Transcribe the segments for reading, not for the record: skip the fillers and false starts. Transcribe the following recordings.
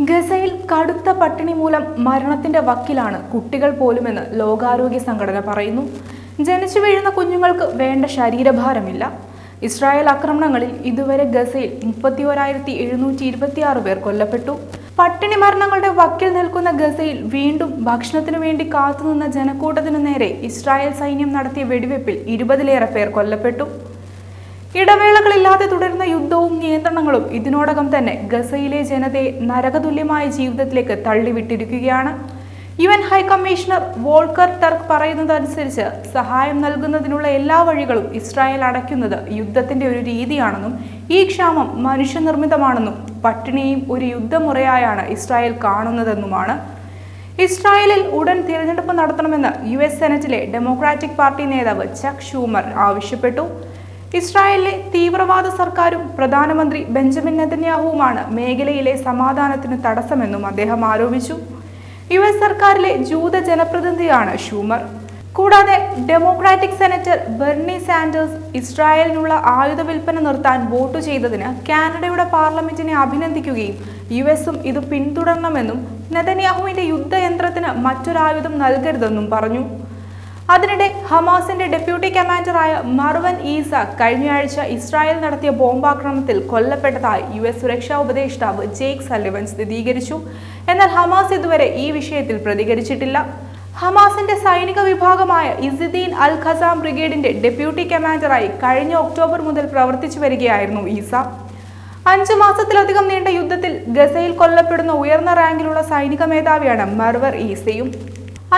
ഗസയിൽ കടുത്ത പട്ടിണി മൂലം മരണത്തിന്റെ വക്കിലാണ് കുട്ടികൾ പോലുമെന്ന് ലോകാരോഗ്യ സംഘടന പറയുന്നു. ജനിച്ചു വീഴുന്ന കുഞ്ഞുങ്ങൾക്ക് വേണ്ട ശരീരഭാരമില്ല. ഇസ്രായേൽ ആക്രമണങ്ങളിൽ ഇതുവരെ ഗസയിൽ 31,726 പേർ കൊല്ലപ്പെട്ടു. പട്ടിണി മരണങ്ങളുടെ വക്കിൽ നിൽക്കുന്ന ഗസയിൽ വീണ്ടും ഭക്ഷണത്തിനു വേണ്ടി കാത്തുനിന്ന ജനക്കൂട്ടത്തിനു നേരെ ഇസ്രായേൽ സൈന്യം നടത്തിയ വെടിവെപ്പിൽ 20-ലേറെ പേർ കൊല്ലപ്പെട്ടു. ഇടവേളകളില്ലാതെ തുടരുന്ന യുദ്ധവും നിയന്ത്രണങ്ങളും ഇതിനോടകം തന്നെ ഗസയിലെ ജനതയെ നരകതുല്യമായ ജീവിതത്തിലേക്ക് തള്ളിവിട്ടിരിക്കുകയാണ്. UN ഹൈക്കമ്മീഷണർ വോൾക്കർ ടർക്ക് പറയുന്നതനുസരിച്ച് സഹായം നൽകുന്നതിനുള്ള എല്ലാ വഴികളും ഇസ്രായേൽ അടയ്ക്കുന്നത് യുദ്ധത്തിന്റെ ഒരു രീതിയാണെന്നും ഈ ക്ഷാമം മനുഷ്യനിർമ്മിതമാണെന്നും പട്ടിണിയെയും ഒരു യുദ്ധമുറയായാണ് ഇസ്രായേൽ കാണുന്നതെന്നുമാണ്. ഇസ്രായേലിൽ ഉടൻ തിരഞ്ഞെടുപ്പ് നടത്തണമെന്ന് US സെനറ്റിലെ ഡെമോക്രാറ്റിക് പാർട്ടി നേതാവ് ചക്ക് ഷൂമർ ആവശ്യപ്പെട്ടു. ഇസ്രായേലിലെ തീവ്രവാദ സർക്കാരും പ്രധാനമന്ത്രി ബെഞ്ചമിൻ നെതന്യാഹുവുമാണ് മേഖലയിലെ സമാധാനത്തിന് തടസ്സമെന്നും അദ്ദേഹം ആരോപിച്ചു. US സർക്കാരിലെ ജൂത ജനപ്രതിനിധിയാണ് ഷൂമർ. കൂടാതെ ഡെമോക്രാറ്റിക് സെനറ്റർ ബെർണി സാൻഡേഴ്സ് ഇസ്രായേലിനുള്ള ആയുധ വിൽപ്പന നിർത്താൻ വോട്ട് ചെയ്തതിന് കാനഡയുടെ പാർലമെന്റിനെ അഭിനന്ദിക്കുകയും US-ഉം ഇത് പിന്തുടരണമെന്നും നെതന്യാഹുവിന്റെ യുദ്ധയന്ത്രത്തിന് മറ്റൊരായുധം നൽകരുതെന്നും പറഞ്ഞു. അതിനിടെ ഹമാസിന്റെ ഡെപ്യൂട്ടി കമാൻഡറായ മർവൻ ഈസ കഴിഞ്ഞയാഴ്ച ഇസ്രായേൽ നടത്തിയ ബോംബാക്രമണത്തിൽ കൊല്ലപ്പെട്ടതായി US സുരക്ഷാ ഉപദേഷ്ടാവ് ജേക്ക് സല്ലിവൻ സ്ഥിരീകരിച്ചു. എന്നാൽ ഹമാസ് ഇതുവരെ ഈ വിഷയത്തിൽ പ്രതികരിച്ചിട്ടില്ല. ഹമാസിന്റെ സൈനിക വിഭാഗമായ ഇസ്ദീൻ അൽ ഖസാം ബ്രിഗേഡിന്റെ ഡെപ്യൂട്ടി കമാൻഡറായി കഴിഞ്ഞ ഒക്ടോബർ മുതൽ പ്രവർത്തിച്ചു വരികയായിരുന്നു ഈസ. 5 മാസത്തിലധികം നീണ്ട യുദ്ധത്തിൽ ഗസയിൽ കൊല്ലപ്പെടുന്ന ഉയർന്ന റാങ്കിലുള്ള സൈനിക മേധാവിയാണ് മർവർ ഈസയും.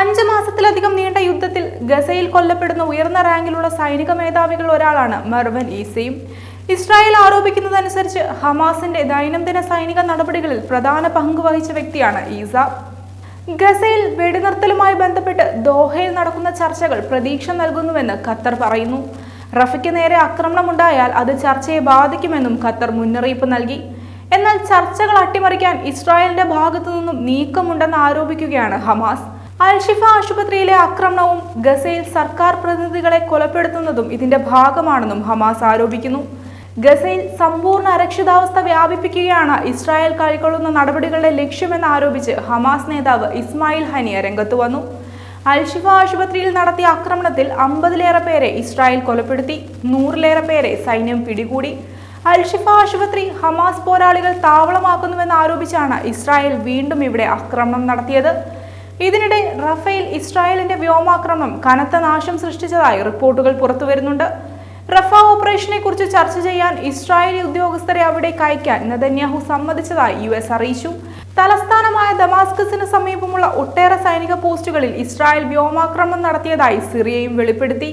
5 മാസത്തിലധികം നീണ്ട യുദ്ധത്തിൽ ഗസയിൽ കൊല്ലപ്പെടുന്ന ഉയർന്ന റാങ്കിലുള്ള സൈനിക മേധാവികൾ ഒരാളാണ് മർവൻ ഈസയും. ഇസ്രായേൽ ആരോപിക്കുന്നതനുസരിച്ച് ഹമാസിന്റെ ദൈനംദിന സൈനിക നടപടികളിൽ പ്രധാന പങ്ക് വഹിച്ച വ്യക്തിയാണ് ഈസ. ഗസയിൽ വെടിനിർത്തലുമായി ബന്ധപ്പെട്ട് ദോഹയിൽ നടക്കുന്ന ചർച്ചകൾ പ്രതീക്ഷ നൽകുന്നുവെന്ന് ഖത്തർ പറയുന്നു. റഫയ്ക്ക് നേരെ ആക്രമണമുണ്ടായാൽ അത് ചർച്ചയെ ബാധിക്കുമെന്നും ഖത്തർ മുന്നറിയിപ്പ് നൽകി. എന്നാൽ ചർച്ചകൾ അട്ടിമറിക്കാൻ ഇസ്രായേലിന്റെ ഭാഗത്തു നിന്നും നീക്കമുണ്ടെന്ന് ആരോപിക്കുകയാണ് ഹമാസ്. അൽ-ഷിഫ ആശുപത്രിയിലെ ആക്രമണവും ഗസയിൽ സർക്കാർ പ്രതിനിധികളെ കൊലപ്പെടുത്തുന്നതും ഇതിന്റെ ഭാഗമാണെന്നും ഹമാസ് ആരോപിക്കുന്നു. ഗസയിൽ സമ്പൂർണ്ണ അരക്ഷിതാവസ്ഥ വ്യാപിപ്പിക്കുകയാണ് ഇസ്രായേൽ കൈക്കൊള്ളുന്ന നടപടികളുടെ ലക്ഷ്യമെന്ന് ആരോപിച്ച് ഹമാസ് നേതാവ് ഇസ്മായിൽ ഹനിയ രംഗത്തു വന്നു. അൽ-ഷിഫ ആശുപത്രിയിൽ നടത്തിയ ആക്രമണത്തിൽ 50-ലേറെ പേരെ ഇസ്രായേൽ കൊലപ്പെടുത്തി, 100-ലേറെ പേരെ സൈന്യം പിടികൂടി. അൽ-ഷിഫ ആശുപത്രി ഹമാസ് പോരാളികൾ താവളമാക്കുന്നുവെന്ന് ആരോപിച്ചാണ് ഇസ്രായേൽ വീണ്ടും ഇവിടെ ആക്രമണം നടത്തിയത്. ഇതിനിടെ റഫേൽ ഇസ്രായേലിന്റെ വ്യോമാക്രമണം കനത്ത നാശം സൃഷ്ടിച്ചതായി റിപ്പോർട്ടുകൾ പുറത്തുവരുന്നുണ്ട്. റഫ ഓപ്പറേഷനെ കുറിച്ച് ചർച്ച ചെയ്യാൻ ഇസ്രായേലി ഉദ്യോഗസ്ഥരെ അവിടേക്ക് അയക്കാൻ നെതന്യാഹു സമ്മതിച്ചതായി US അറിയിച്ചു. തലസ്ഥാനമായ ദമാസ്കസിന് സമീപമുള്ള ഒട്ടേറെ സൈനിക പോസ്റ്റുകളിൽ ഇസ്രായേൽ വ്യോമാക്രമണം നടത്തിയതായി സിറിയയും വെളിപ്പെടുത്തി.